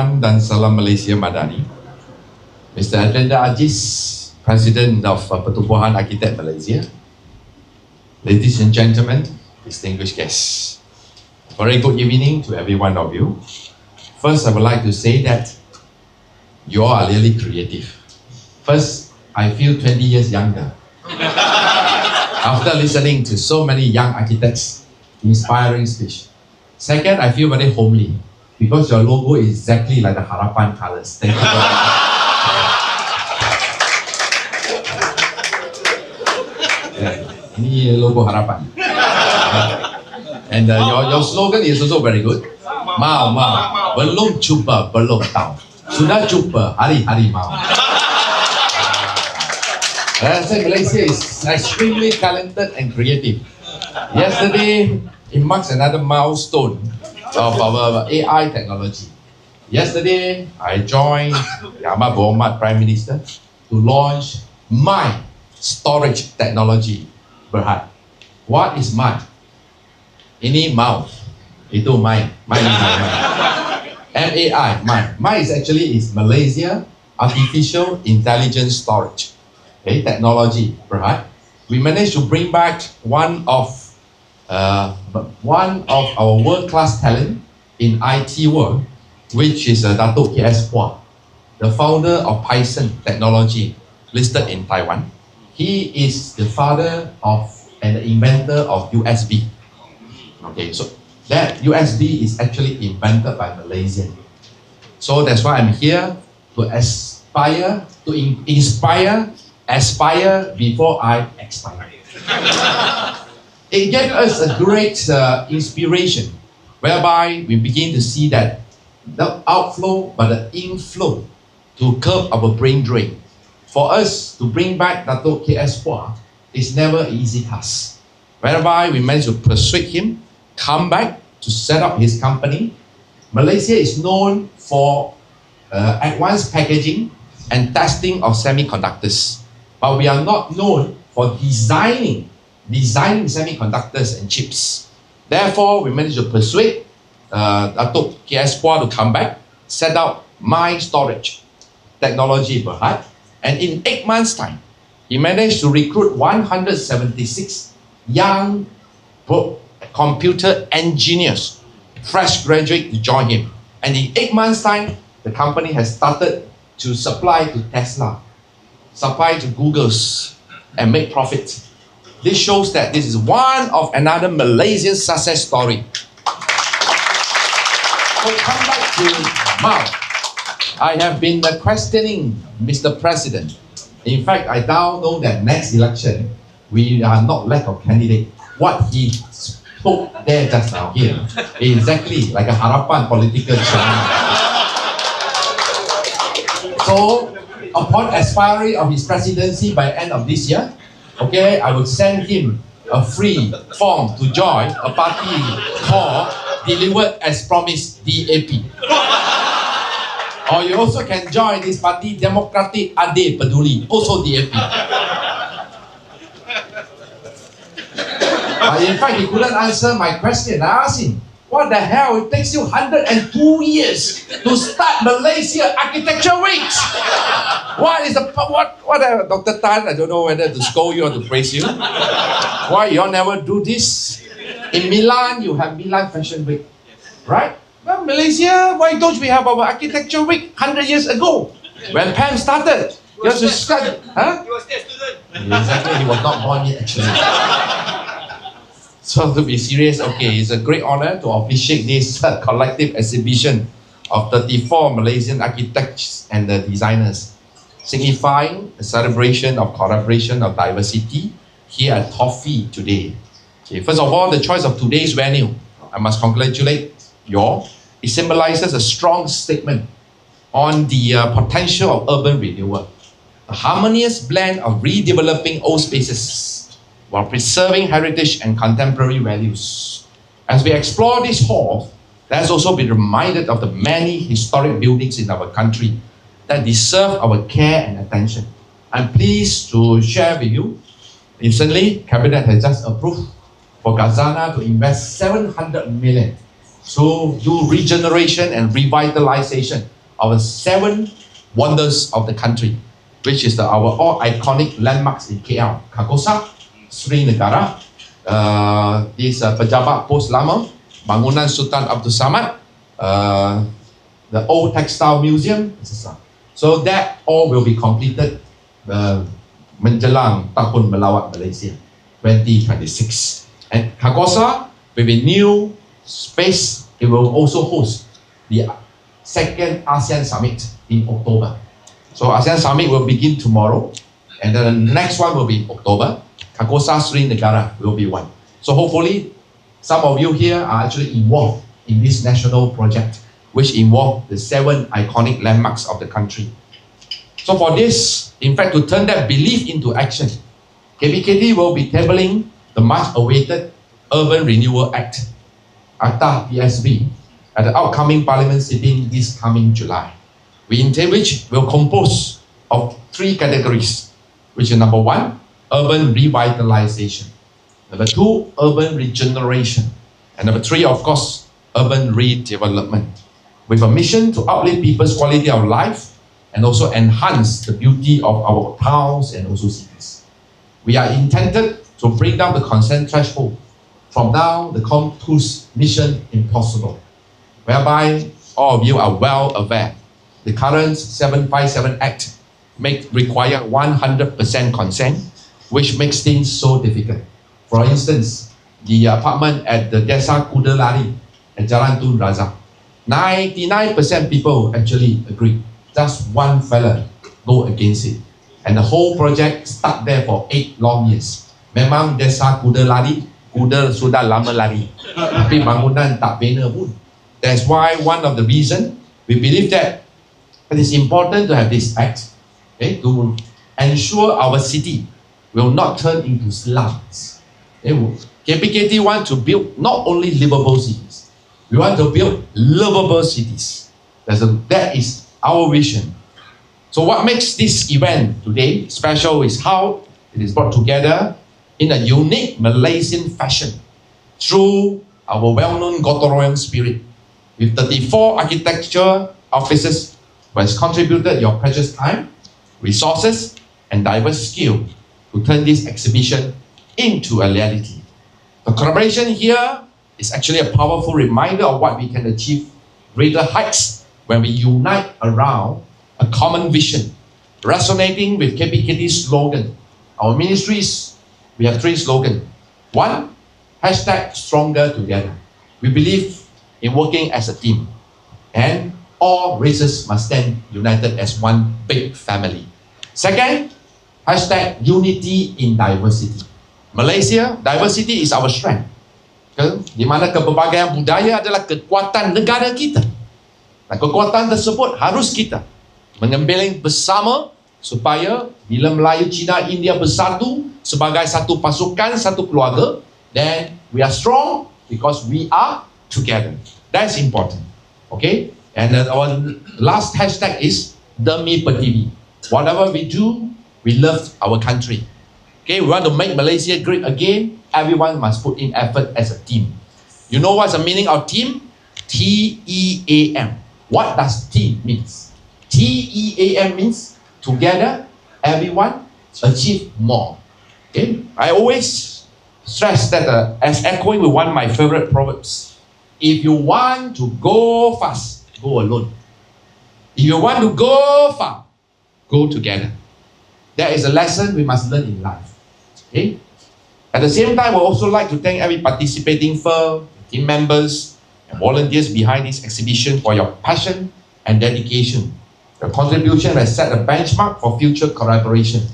dan Salam Malaysia Madani. Mr. Adenda Aziz, President of Pertubuhan Arkitek Malaysia. Ladies and gentlemen, distinguished guests. Very good evening to every one of you. First, I would like to say that you all are really creative. First, I feel 20 years younger. After listening to so many young architects, inspiring speech. Second, I feel very homely because your logo is exactly like the Harapan colors. Thank you very much. Ini logo Harapan. And your slogan is also very good. Mau, belum cuba, belum tahu. Sudah cuba, hari-hari mau. I say Malaysia is extremely talented and creative. Yesterday, it marks another milestone of our AI technology. Yesterday, I joined Ahmad Muhammad Prime Minister to launch my storage technology, Berhad. What is my? Ini mau. Itu my. My is my. MAI, my. My is actually Malaysia Artificial Intelligence Storage. Okay, technology, Berhad. We managed to bring back one of our world-class talent in IT world, which is Dato' K.S. Phua, the founder of Python technology listed in Taiwan. He is the father of and the inventor of USB. Okay, so that USB is actually invented by Malaysian. So that's why I'm here to aspire, to inspire, aspire before I expire. It gave us a great inspiration, whereby we begin to see that the outflow but the inflow to curb our brain drain. For us to bring back Dato' K.S. Phua is never an easy task. Whereby we managed to persuade him, come back to set up his company. Malaysia is known for advanced packaging and testing of semiconductors. But we are not known for designing semiconductors and chips. Therefore, we managed to persuade Dato' K.S. Phua to come back, set up my storage technology, Berhad. And in 8 months' time, he managed to recruit 176 young computer engineers, fresh graduates to join him. And in 8 months' time, the company has started to supply to Tesla, supply to Google's, and make profit. This shows that this is one of another Malaysian success story. So come back to Mao. I have been questioning Mr. President. In fact, I now know that next election, we are not lack of candidate. What he spoke there just now here is exactly like a Harapan political channel. So, upon expiry of his presidency by end of this year, okay, I will send him a free form to join a party called Delivered as Promised, DAP. Or you also can join this party, Democratic Adil Peduli, also DAP. But in fact, he couldn't answer my question. I asked him, what the hell? It takes you 102 years to start Malaysia Architecture Week. What is Dr. Tan? I don't know whether to scold you or to praise you. Why you all never do this? In Milan, you have Milan Fashion Week, right? Well, Malaysia, why don't we have our Architecture Week 100 years ago? When Pam started, you have to start, huh? He was still a student. Exactly, he was not born yet actually. So to be serious, okay, it's a great honor to officiate this collective exhibition of 34 Malaysian architects and designers, signifying a celebration of collaboration of diversity here at Toffee today. Okay, first of all, the choice of today's venue, I must congratulate you all. It symbolizes a strong statement on the potential of urban renewal, a harmonious blend of redeveloping old spaces while preserving heritage and contemporary values. As we explore this hall, let's also be reminded of the many historic buildings in our country that deserve our care and attention. I'm pleased to share with you, recently, Cabinet has just approved for Gazana to invest 700 million to do regeneration and revitalization of the 7 wonders of the country, which is our all iconic landmarks in KL. Kakosa, Sri Negara, this Pejabat Pos Lama, Bangunan Sultan Abdul Samad, the Old Textile Museum, etc. So that all will be completed menjelang Tahun Melawat Malaysia 2026. And Kakosa, with a new space, it will also host the second ASEAN Summit in October. So ASEAN Summit will begin tomorrow, and then the next one will be in October. Kakosa Sri Negara will be one. So hopefully, some of you here are actually involved in this national project, which involve the 7 iconic landmarks of the country. So for this, in fact, to turn that belief into action, KBKD will be tabling the much-awaited Urban Renewal Act, ACTA PSB, at the upcoming Parliament sitting this coming July. Which will compose of 3 categories, which is number 1, urban revitalization, number 2, urban regeneration, and number 3, of course, urban redevelopment, with a mission to uplift people's quality of life and also enhance the beauty of our towns and also cities. We are intended to bring down the consent threshold from now the COM2's mission impossible, whereby all of you are well aware the current 757 Act require 100% consent, which makes things so difficult. For instance, the apartment at the Desa Kuda Lari at Jalan Tun Razak, 99% people actually agree. Just one fella go against it. And the whole project stuck there for 8 long years. Memang Desa Kuda Lari, kuda sudah lama lari. Tapi bangunan tak bina pun. That's why one of the reasons we believe that it is important to have this act, okay, to ensure our city will not turn into slums. KPKT want to build not only livable cities, we want to build livable cities. That is our vision. So what makes this event today special is how it is brought together in a unique Malaysian fashion through our well-known gotong royong spirit, with 34 architecture offices who has contributed your precious time, resources, and diverse skill to turn this exhibition into a reality. The collaboration here is actually a powerful reminder of what we can achieve greater heights when we unite around a common vision, resonating with KPKT's slogan. Our ministries, we have 3 slogans. 1, #stronger together. We believe in working as a team, and all races must stand united as one big family. Second, #unity in diversity. Malaysia, diversity is our strength. Di mana keberbagian budaya adalah kekuatan negara kita. Dan kekuatan tersebut harus kita mengembeling bersama supaya bila Melayu, Cina, India bersatu sebagai satu pasukan, satu keluarga, then we are strong because we are together. That's important. Okay? And our last hashtag is Demi Pertiwi. Whatever we do, we love our country. Okay, we want to make Malaysia great again. Everyone must put in effort as a team. You know what's the meaning of team? T-E-A-M. What does team means? T-E-A-M means together, everyone achieve more. Okay, I always stress that as echoing with one of my favorite proverbs, if you want to go fast, go alone. If you want to go far, go together. That is a lesson we must learn in life. Okay? At the same time, we also like to thank every participating firm, team members, and volunteers behind this exhibition for your passion and dedication. Your contribution has set a benchmark for future collaboration.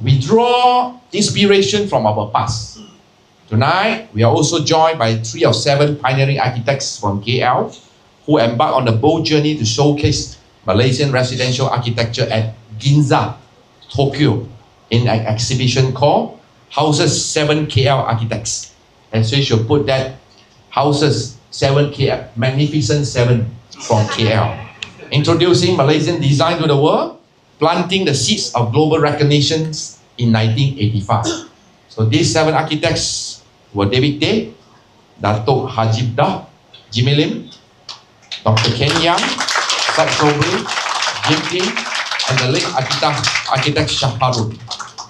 We draw inspiration from our past. Tonight, we are also joined by 3 of 7 pioneering architects from KL who embarked on a bold journey to showcase Malaysian residential architecture at Ginza, Tokyo, in an exhibition called Houses 7 KL Architects. And so you should put that Houses 7 KL, Magnificent 7 from KL. Introducing Malaysian design to the world, planting the seeds of global recognitions in 1985. So these 7 architects were David Day, Datuk Hajibdah, Jimmy Lim, Dr. Ken Yang, Sat Sobri, Jim Kim, and the late architect Shah Harun.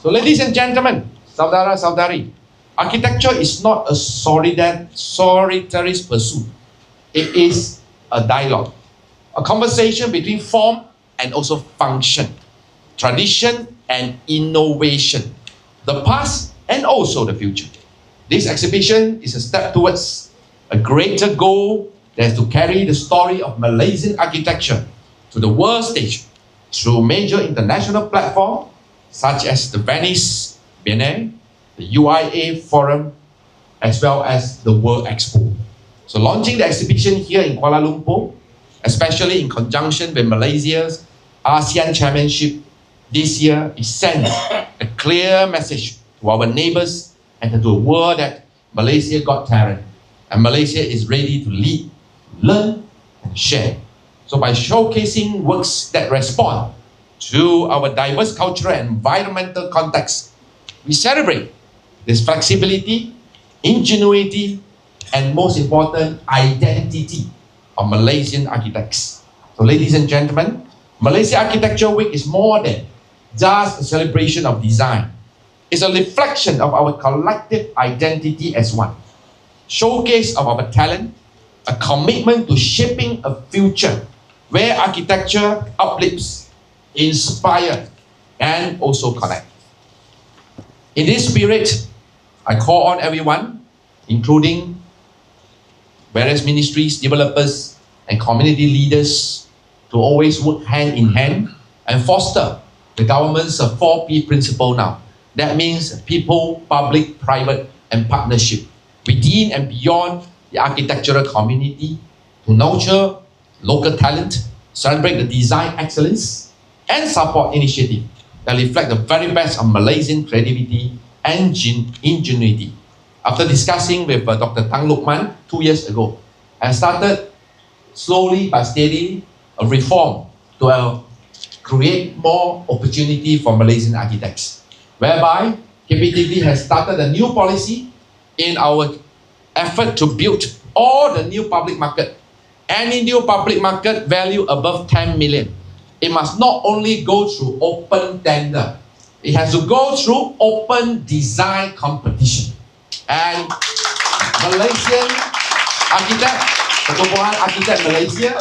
So ladies and gentlemen, saudara saudari, architecture is not a solitary pursuit. It is a dialogue, a conversation between form and also function, tradition and innovation, the past and also the future. This exhibition is a step towards a greater goal that is to carry the story of Malaysian architecture to the world stage through major international platforms such as the Venice Biennale, the UIA Forum, as well as the World Expo. So launching the exhibition here in Kuala Lumpur, especially in conjunction with Malaysia's ASEAN Chairmanship this year, it sends a clear message to our neighbors and to the world that Malaysia got talent and Malaysia is ready to lead, learn and share. So by showcasing works that respond to our diverse cultural and environmental context, we celebrate this flexibility, ingenuity, and most important, identity of Malaysian architects. So ladies and gentlemen, Malaysia Architecture Week is more than just a celebration of design. It's a reflection of our collective identity as one, showcase of our talent, a commitment to shaping a future where architecture uplifts, inspire, and also connect. In this spirit, I call on everyone, including various ministries, developers, and community leaders to always work hand in hand and foster the government's 4P principle now. That means people, public, private, and partnership within and beyond the architectural community to nurture local talent, celebrate the design excellence, and support initiatives that reflect the very best of Malaysian creativity and ingenuity. After discussing with Dr. Tang Lukman 2 years ago, I started slowly but steadily a reform to create more opportunity for Malaysian architects, whereby KPTV has started a new policy in our effort to build all the new public market. Any new public market value above 10 million, it must not only go through open tender, it has to go through open design competition. And Malaysian Architect, Pertubuhan Architect Malaysia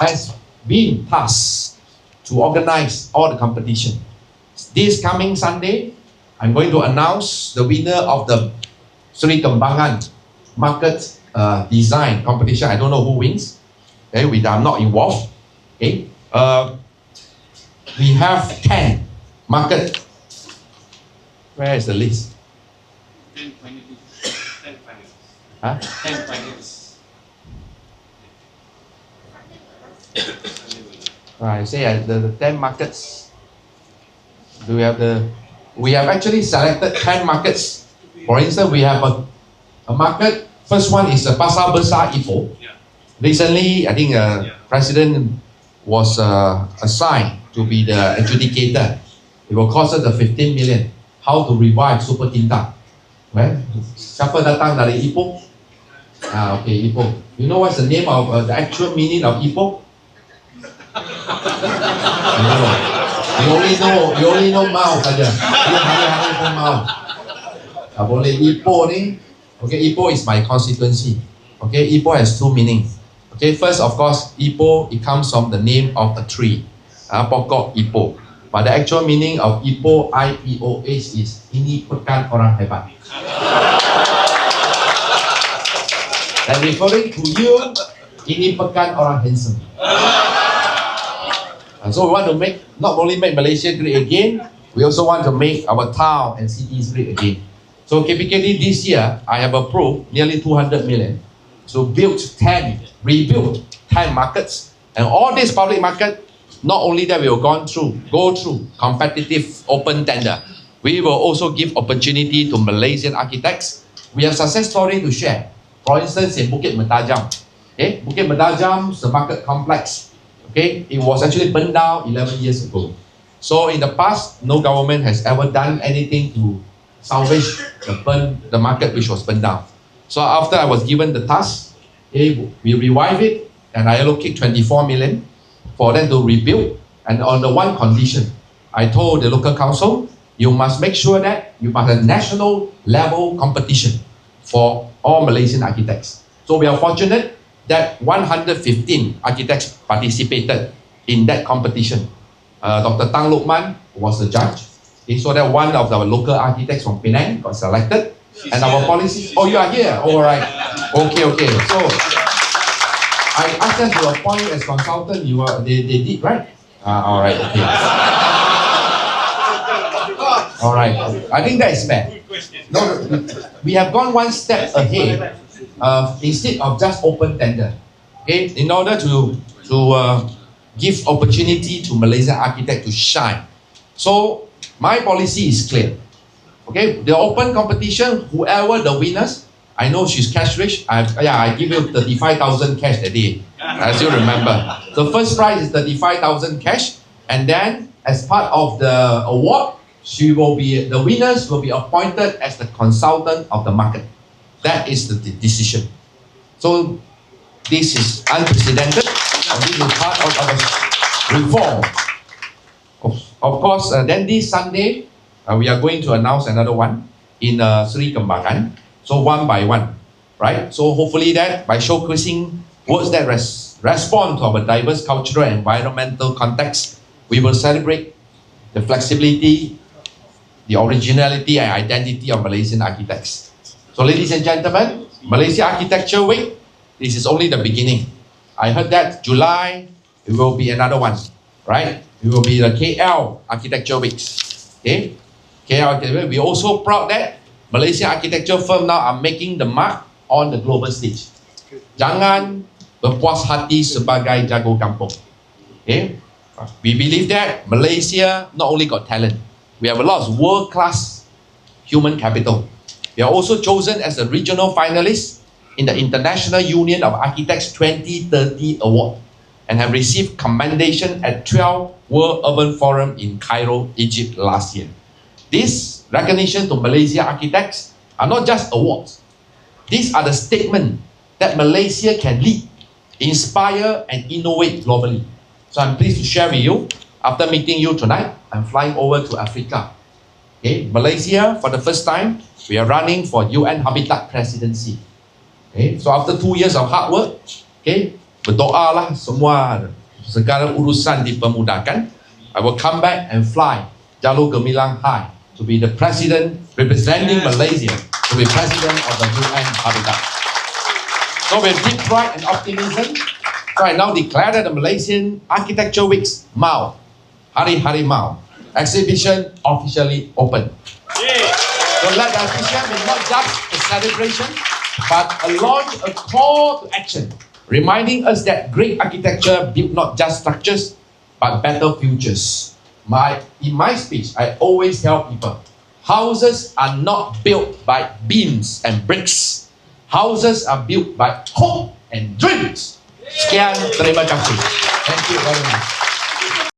has been tasked to organize all the competition. This coming Sunday, I'm going to announce the winner of the Sri Kembangan Market Design Competition. I don't know who wins. Okay, I'm not involved. Okay, we have 10 market. Where is the list? 10 finalists. 10 finalists. Huh? 10 finalists. I say the 10 markets. We have actually selected 10 markets. For instance, we have a market. First one is Pasar Besar Ipoh. Yeah. Recently, I think President was assigned to be the adjudicator. It will cost us 15 million. How to revive Super Tinta. Well, siapa datang dari Ipoh? Okay, Ipoh. You know what's the name of the actual meaning of Ipoh? You only know Mao saja. You hanya tahu Mao. Tak boleh Ipoh ni. Okay, Ipoh is my constituency. Okay, Ipoh has two meanings. Okay, first of course, Ipoh, it comes from the name of a tree. Pokok Ipoh. But the actual meaning of Ipoh, I-P-O-H, is ini pekan orang hebat. And referring to you, ini pekan orang handsome. And so we want to not only make Malaysia great again, we also want to make our town and cities great again. So KPKD this year, I have approved nearly 200 million. So rebuild 10 markets. And all this public market, not only that we will go through competitive open tender, we will also give opportunity to Malaysian architects. We have success story to share. For instance, in Bukit Mertajam. Okay? Bukit Mertajam is a market complex. Okay? It was actually burned down 11 years ago. So in the past, no government has ever done anything to salvage the market which was burned down. So after I was given the task, we revive it and I allocate 24 million for them to rebuild. And on the one condition, I told the local council, you must make sure that you must have national level competition for all Malaysian architects. So we are fortunate that 115 architects participated in that competition. Dr. Tang Lokman was the judge. Okay, so that one of our local architects from Penang got selected. And our policy, oh, you are here? All right. Okay. So I asked them to appoint as consultant. They did, right? All right, okay. All right. I think that is fair. No, we have gone one step ahead. Instead of just open tender, okay, in order to give opportunity to Malaysian architect to shine. So my policy is clear. Okay, the open competition, whoever the winners, I know she's cash rich. I give you 35,000 cash that day. I still remember. The first prize is 35,000 cash, and then as part of the award, the winners will be appointed as the consultant of the market. That is the decision. So this is unprecedented, and this is part of our reform. Of course, then this Sunday, we are going to announce another one in Sri Kembangan. So one by one, right? So hopefully that by showcasing works that respond to our diverse cultural and environmental context, we will celebrate the flexibility, the originality and identity of Malaysian architects. So ladies and gentlemen, Malaysia Architecture Week, this is only the beginning. I heard that July, it will be another one, right? It will be the KL Architecture Weeks. Okay? KL Architecture Week. We're also proud that Malaysian architecture firms now are making the mark on the global stage. Jangan berpuas hati sebagai jago kampung. Okay? We believe that Malaysia not only got talent, we have a lot of world-class human capital. We are also chosen as a regional finalist in the International Union of Architects 2030 Award and have received commendation at 12 World Urban Forum in Cairo, Egypt last year. This recognition to Malaysia architects are not just awards. These are the statement that Malaysia can lead, inspire and innovate globally. So I'm pleased to share with you, after meeting you tonight, I'm flying over to Africa. Okay, Malaysia, for the first time, we are running for UN Habitat Presidency. Okay, so after 2 years of hard work, okay, berdoalah semua segala urusan dipermudahkan. I will come back and fly Jalur Gemilang High to be the president representing Malaysia, to be president of the UN Habitat. So with deep pride and optimism, so I now declare that the Malaysian Architecture Week's MAU, Hari Hari MAU, exhibition officially open. So let the exhibition be not just a celebration, but a launch, a call to action, reminding us that great architecture build not just structures, but better futures. In my speech, I always tell people, houses are not built by beams and bricks. Houses are built by hope and dreams. Sekian, terima kasih. Thank you very much.